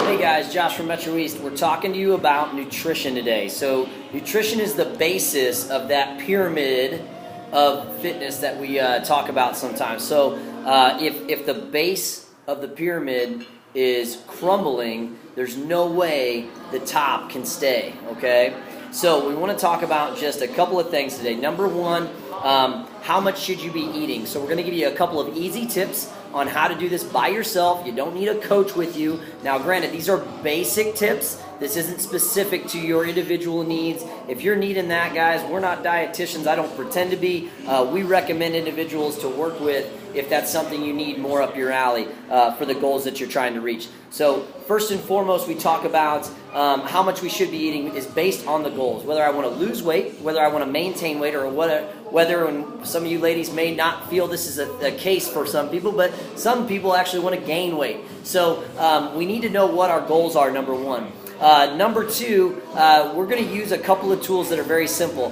Hey guys, Josh from Metro East. We're talking to you about nutrition today. So nutrition is the basis of that pyramid of fitness that we talk about sometimes. So if the base of the pyramid is crumbling, there's no way the top can stay, okay? So we want to talk about just a couple of things today. Number one, how much should you be eating? So we're going to give you a couple of easy tips on how to do this by yourself. You don't need a coach with you. Now, granted, these are basic tips. This isn't specific to your individual needs. If you're needing that, guys, we're not dietitians. I don't pretend to be. We recommend individuals to work with if that's something you need more up your alley for the goals that you're trying to reach. So first and foremost, we talk about how much we should be eating is based on the goals. Whether I want to lose weight, whether I want to maintain weight, or whether, and some of you ladies may not feel this is a case for some people, but some people actually want to gain weight. So we need to know what our goals are, number one. Number two, we're going to use a couple of tools that are very simple.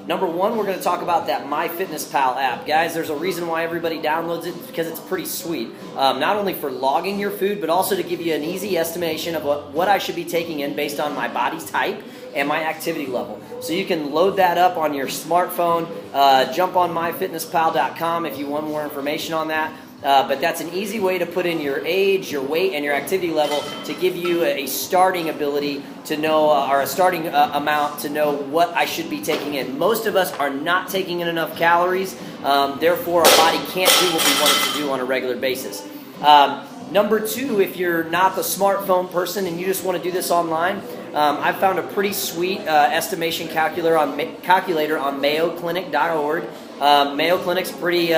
Number one, we're going to talk about that MyFitnessPal app. Guys, there's a reason why everybody downloads it, because it's pretty sweet. Not only for logging your food, but also to give you an easy estimation of what I should be taking in based on my body type and my activity level. So you can load that up on your smartphone. Jump on myfitnesspal.com if you want more information on that. But that's an easy way to put in your age, your weight, and your activity level to give you a starting ability to know, or a starting amount to know what I should be taking in. Most of us are not taking in enough calories, therefore our body can't do what we want it to do on a regular basis. Number two, if you're not the smartphone person and you just want to do this online, I've found a pretty sweet estimation calculator on mayoclinic.org. Mayo Clinic's pretty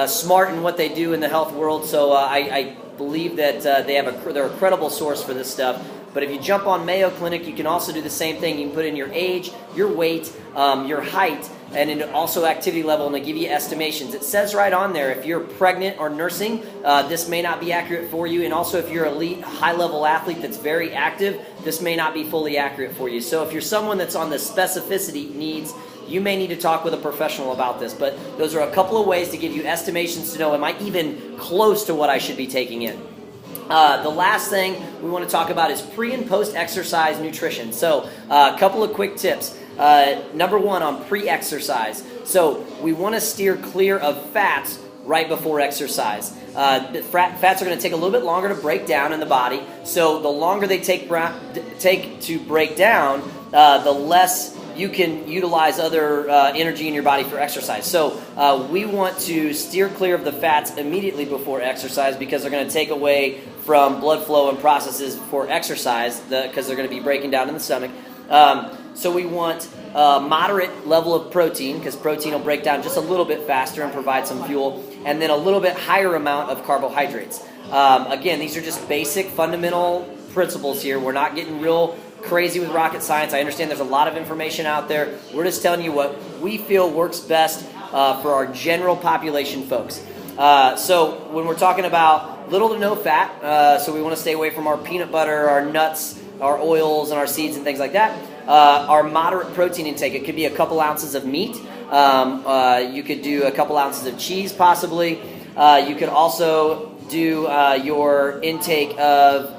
smart in what they do in the health world, so I believe that they're a credible source for this stuff. But if you jump on Mayo Clinic, you can also do the same thing. You can put in your age, your weight, your height, and also activity level, and they give you estimations. It says right on there, if you're pregnant or nursing, this may not be accurate for you. And also if you're an elite, high-level athlete that's very active, this may not be fully accurate for you. So if you're someone that's on the specificity needs, you may need to talk with a professional about this. But those are a couple of ways to give you estimations to know, am I even close to what I should be taking in? The last thing we want to talk about is pre- and post-exercise nutrition. So a couple of quick tips. Number one, on pre-exercise. So we want to steer clear of fats right before exercise. Fats are going to take a little bit longer to break down in the body. So the longer they take to break down, the less you can utilize other energy in your body for exercise. So we want to steer clear of the fats immediately before exercise, because they're going to take away from blood flow and processes for exercise, because they're going to be breaking down in the stomach. So we want a moderate level of protein, because protein will break down just a little bit faster and provide some fuel, and then a little bit higher amount of carbohydrates. Again, these are just basic fundamental principles here. We're not getting real crazy with rocket science. I understand there's a lot of information out there. We're just telling you what we feel works best for our general population folks. So when we're talking about little to no fat, so we want to stay away from our peanut butter, our nuts, our oils, and our seeds and things like that. Our moderate protein intake, it could be a couple ounces of meat. You could do a couple ounces of cheese possibly. You could also do your intake of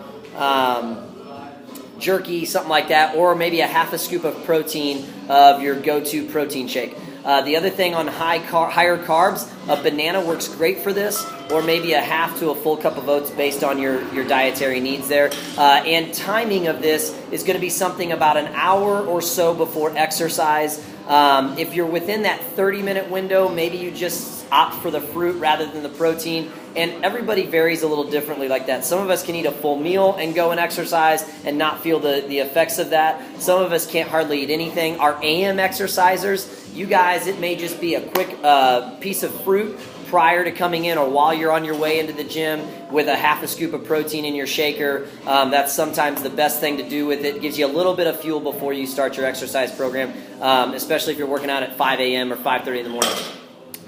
jerky, something like that, or maybe a half a scoop of protein of your go-to protein shake. The other thing on higher carbs, a banana works great for this, or maybe a half to a full cup of oats based on your dietary needs there. And timing of this is going to be something about an hour or so before exercise. If you're within that 30-minute window, maybe you just opt for the fruit rather than the protein. And everybody varies a little differently like that. Some of us can eat a full meal and go and exercise and not feel the effects of that. Some of us can't hardly eat anything. Our AM exercisers, you guys, it may just be a quick piece of fruit prior to coming in, or while you're on your way into the gym, with a half a scoop of protein in your shaker. That's sometimes the best thing to do with it. It gives you a little bit of fuel before you start your exercise program, especially if you're working out at 5 a.m. or 5:30 in the morning.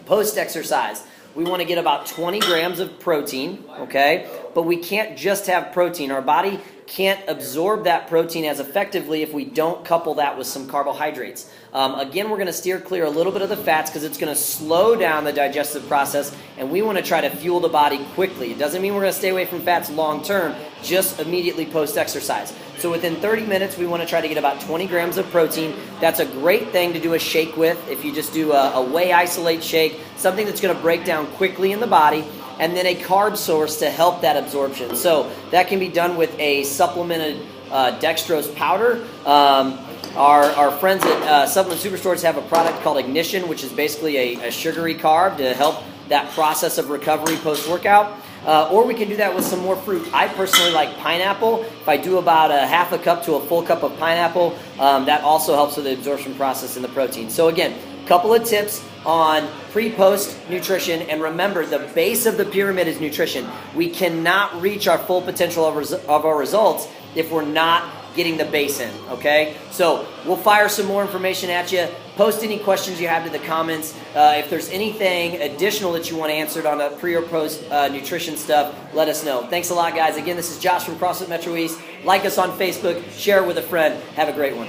Post-exercise, we want to get about 20 grams of protein, okay? but we can't just have protein. Our body can't absorb that protein as effectively if we don't couple that with some carbohydrates. Again, we're going to steer clear a little bit of the fats because it's going to slow down the digestive process, and we want to try to fuel the body quickly. It doesn't mean we're going to stay away from fats long term, just immediately post-exercise. So within 30 minutes, we want to try to get about 20 grams of protein. That's a great thing to do a shake with. If you just do a whey isolate shake, something that's going to break down quickly in the body, and then a carb source to help that absorption. So that can be done with a supplemented dextrose powder. Our friends at Supplement Superstores have a product called Ignition, which is basically a sugary carb to help that process of recovery post-workout. Or we can do that with some more fruit. I personally like pineapple. If I do about a half a cup to a full cup of pineapple, that also helps with the absorption process in the protein. So again, a couple of tips on pre-post nutrition, and remember, the base of the pyramid is nutrition. We cannot reach our full potential of our results if we're not getting the base in, okay? So we'll fire some more information at you. Post any questions you have to the comments. If there's anything additional that you want answered on the pre or post nutrition stuff, let us know. Thanks a lot, guys. Again, this is Josh from CrossFit Metro East. Like us on Facebook, share it with a friend. Have a great one.